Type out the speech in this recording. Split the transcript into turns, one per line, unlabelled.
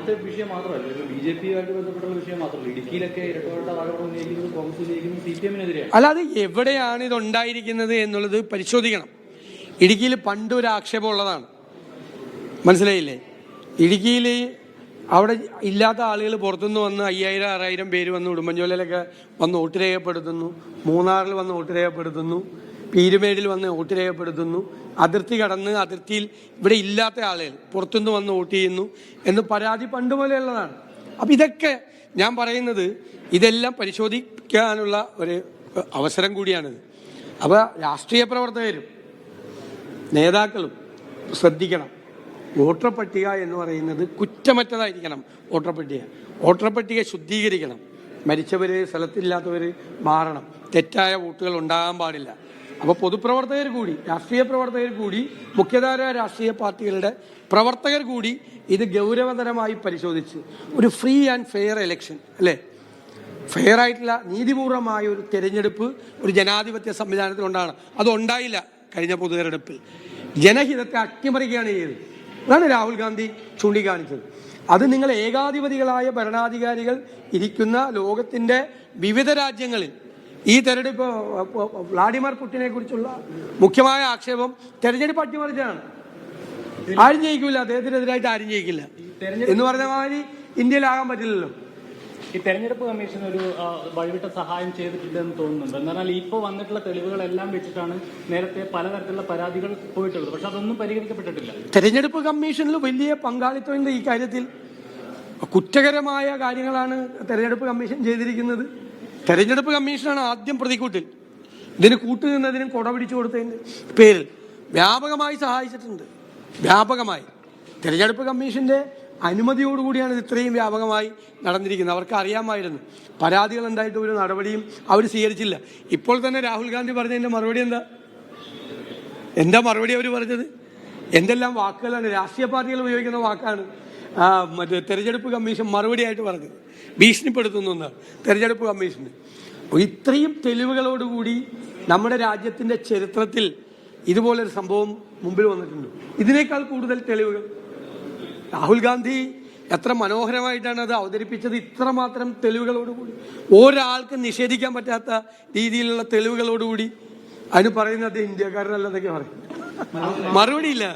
അവിടുത്തെ വിഷയം മാത്രമല്ല, ബിജെപിയുമായിട്ട് ബന്ധപ്പെട്ടുള്ള വിഷയം മാത്രമല്ല, ഇടുക്കിയിലൊക്കെ ഇരട്ടവരുടെ ആരോപണം ഉന്നയിക്കുന്നത് കോൺഗ്രസ് ഉന്നയിക്കുന്നത് CPM-നെതിരെയാണ്.
അല്ലാതെ എവിടെയാണ് ഇതുണ്ടായിരിക്കുന്നത് എന്നുള്ളത് പരിശോധിക്കണം. ഇടുക്കിയിൽ പണ്ടൊരു ആക്ഷേപം ഉള്ളതാണ്, മനസ്സിലായില്ലേ? ഇടുക്കിയിൽ അവിടെ ഇല്ലാത്ത ആളുകൾ പുറത്തുനിന്ന് വന്ന് 5000-6000 പേര് വന്ന് ഉടുമ്പൻചോലയിലൊക്കെ വന്ന് വോട്ട് രേഖപ്പെടുത്തുന്നു, മൂന്നാറിൽ വന്ന് വോട്ട് രേഖപ്പെടുത്തുന്നു, പീരുമേടിൽ വന്ന് വോട്ട് രേഖപ്പെടുത്തുന്നു, അതിർത്തി കടന്ന് അതിർത്തിയിൽ ഇവിടെ ഇല്ലാത്ത ആളുകൾ പുറത്തുനിന്ന് വന്ന് വോട്ട് ചെയ്യുന്നു എന്ന് പരാതി പണ്ട് പോലെയുള്ളതാണ്. അപ്പം ഇതൊക്കെ ഞാൻ പറയുന്നത് ഇതെല്ലാം പരിശോധിക്കാനുള്ള ഒരു അവസരം കൂടിയാണിത്. അപ്പോൾ രാഷ്ട്രീയ പ്രവർത്തകരും നേതാക്കളും ശ്രദ്ധിക്കണം. വോട്ടർ പട്ടിക എന്ന് പറയുന്നത് കുറ്റമറ്റതായിരിക്കണം. വോട്ടർ പട്ടിക ശുദ്ധീകരിക്കണം. മരിച്ചവർ, സ്ഥലത്തില്ലാത്തവർ മാറണം. തെറ്റായ വോട്ടുകൾ ഉണ്ടാകാൻ പാടില്ല. അപ്പോൾ പൊതുപ്രവർത്തകർ കൂടി, രാഷ്ട്രീയ പ്രവർത്തകർ കൂടി, മുഖ്യധാര രാഷ്ട്രീയ പാർട്ടികളുടെ പ്രവർത്തകർ കൂടി ഇത് ഗൗരവതരമായി പരിശോധിച്ച് ഒരു ഫ്രീ ആൻഡ് ഫെയർ ഇലക്ഷൻ, അല്ലേ, ഫെയർ ആയിട്ടുള്ള നീതിപൂർവമായ ഒരു തെരഞ്ഞെടുപ്പ് ഒരു ജനാധിപത്യ സംവിധാനത്തിലുണ്ടാകണം. അതുണ്ടായില്ല കഴിഞ്ഞ പൊതു തെരഞ്ഞെടുപ്പിൽ. ജനഹിതത്തെ അട്ടിമറിക്കുകയാണ് ചെയ്തത്. അതാണ് രാഹുൽ ഗാന്ധി ചൂണ്ടിക്കാണിച്ചത്. അത് നിങ്ങൾ ഏകാധിപതികളായ ഭരണാധികാരികൾ ഇരിക്കുന്ന ലോകത്തിൻ്റെ വിവിധ രാജ്യങ്ങളിൽ ഈ തെരഞ്ഞെടുപ്പ് വ്ളാഡിമിർ പുടിനെ കുറിച്ചുള്ള മുഖ്യമായ ആക്ഷേപം തെരഞ്ഞെടുപ്പ് അട്ടിമറിച്ചാണ്. ആരും ജയിക്കില്ല, അദ്ദേഹത്തിനെതിരായിട്ട് ആരും ജയിക്കില്ല എന്ന് പറഞ്ഞ മാതിരി ഇന്ത്യയിലാകാൻ പറ്റില്ലല്ലോ.
ഈ തെരഞ്ഞെടുപ്പ് കമ്മീഷൻ ഒരു വഴിവിട്ട സഹായം ചെയ്തിട്ടില്ലെന്ന് തോന്നുന്നുണ്ട്. എന്നാൽ ഇപ്പോൾ വന്നിട്ടുള്ള തെളിവുകളെല്ലാം വെച്ചിട്ടാണ് നേരത്തെ പലതരത്തിലുള്ള പരാതികൾ പോയിട്ടുള്ളത്. പക്ഷെ അതൊന്നും പരിഹരിക്കപ്പെട്ടിട്ടില്ല.
തെരഞ്ഞെടുപ്പ് കമ്മീഷനിൽ വലിയ പങ്കാളിത്തമുണ്ട് ഈ കാര്യത്തിൽ. കുറ്റകരമായ കാര്യങ്ങളാണ് തെരഞ്ഞെടുപ്പ് കമ്മീഷൻ ചെയ്തിരിക്കുന്നത്. തെരഞ്ഞെടുപ്പ് കമ്മീഷനാണ് ആദ്യം പ്രതിക്കൂട്ടിൽ. ഇതിന് കൂട്ടുനിന്നതിനും കൊട പിടിച്ചു കൊടുത്തതിൻ്റെ പേരിൽ വ്യാപകമായി സഹായിച്ചിട്ടുണ്ട്. വ്യാപകമായി തെരഞ്ഞെടുപ്പ് കമ്മീഷന്റെ അനുമതിയോടുകൂടിയാണ് ഇത് ഇത്രയും വ്യാപകമായി നടന്നിരിക്കുന്നത്. അവർക്ക് അറിയാമായിരുന്നു പരാതികൾ ഉണ്ടായിട്ട് ഒരു നടപടിയും അവർ സ്വീകരിച്ചില്ല. ഇപ്പോൾ തന്നെ രാഹുൽ ഗാന്ധി പറഞ്ഞതിൻ്റെ മറുപടി എന്താ മറുപടി അവർ പറഞ്ഞത്? എന്തെല്ലാം വാക്കുകളാണ് രാഷ്ട്രീയ പാർട്ടികൾ ഉപയോഗിക്കുന്ന വാക്കാണ് മറ്റേ തെരഞ്ഞെടുപ്പ് കമ്മീഷൻ മറുപടിയായിട്ട് പറഞ്ഞത്. ഭീഷണിപ്പെടുത്തുന്നു എന്നാണ് തെരഞ്ഞെടുപ്പ് കമ്മീഷന്. ഇത്രയും തെളിവുകളോടുകൂടി നമ്മുടെ രാജ്യത്തിൻ്റെ ചരിത്രത്തിൽ ഇതുപോലൊരു സംഭവം മുമ്പിൽ വന്നിട്ടുണ്ട്. ഇതിനേക്കാൾ കൂടുതൽ തെളിവുകൾ രാഹുൽ ഗാന്ധി എത്ര മനോഹരമായിട്ടാണ് അത് അവതരിപ്പിച്ചത്. ഇത്രമാത്രം തെളിവുകളോടുകൂടി, ഒരാൾക്ക് നിഷേധിക്കാൻ പറ്റാത്ത രീതിയിലുള്ള തെളിവുകളോടുകൂടി അതിന് പറയുന്നത് ഇന്ത്യക്കാരനല്ലെന്നൊക്കെ പറയും. മറുപടിയില്ല.